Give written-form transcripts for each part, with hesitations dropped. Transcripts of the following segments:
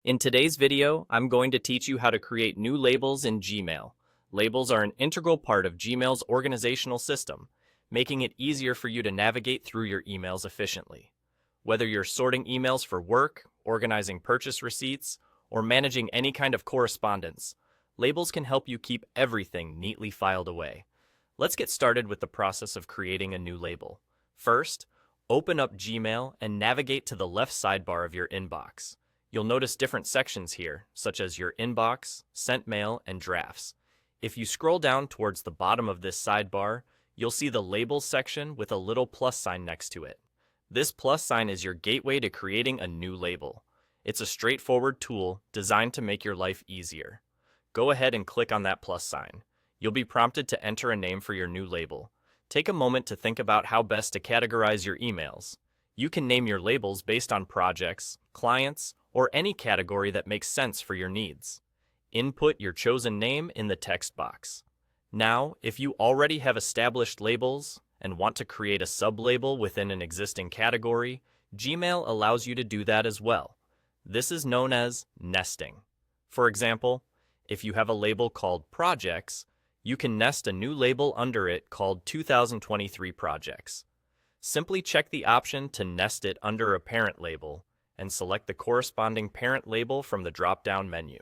In today's video, I'm going to teach you how to create new labels in Gmail. Labels are an integral part of Gmail's organizational system, making it easier for you to navigate through your emails efficiently. Whether you're sorting emails for work, organizing purchase receipts, or managing any kind of correspondence, labels can help you keep everything neatly filed away. Let's get started with the process of creating a new label. First, open up Gmail and navigate to the left sidebar of your inbox. You'll notice different sections here, such as your inbox, sent mail, and drafts. If you scroll down towards the bottom of this sidebar, you'll see the Labels section with a little plus sign next to it. This plus sign is your gateway to creating a new label. It's a straightforward tool designed to make your life easier. Go ahead and click on that plus sign. You'll be prompted to enter a name for your new label. Take a moment to think about how best to categorize your emails. You can name your labels based on projects, clients, or any category that makes sense for your needs. Input your chosen name in the text box. Now, if you already have established labels and want to create a sublabel within an existing category, Gmail allows you to do that as well. This is known as nesting. For example, if you have a label called Projects, you can nest a new label under it called 2023 Projects. Simply check the option to nest it under a parent label and select the corresponding parent label from the drop-down menu.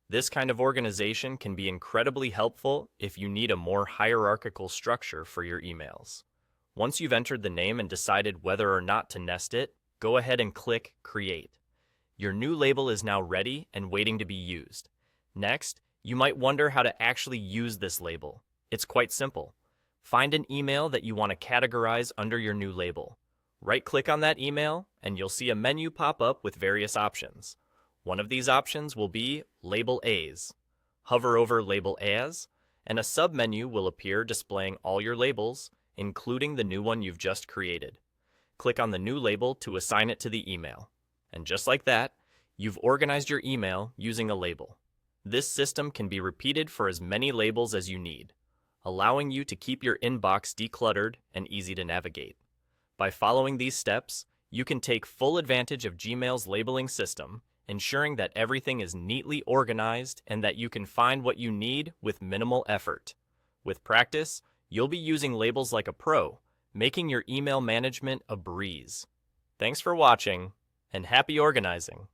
This kind of organization can be incredibly helpful if you need a more hierarchical structure for your emails. Once you've entered the name and decided whether or not to nest it, go ahead and click Create. Your new label is now ready and waiting to be used. Next, you might wonder how to actually use this label. It's quite simple. Find an email that you want to categorize under your new label. Right-click on that email, and you'll see a menu pop up with various options. One of these options will be Label As. Hover over Label As, and a sub-menu will appear displaying all your labels, including the new one you've just created. Click on the new label to assign it to the email. And just like that, you've organized your email using a label. This system can be repeated for as many labels as you need, allowing you to keep your inbox decluttered and easy to navigate. By following these steps, you can take full advantage of Gmail's labeling system, ensuring that everything is neatly organized and that you can find what you need with minimal effort. With practice, you'll be using labels like a pro, making your email management a breeze. Thanks for watching, and happy organizing!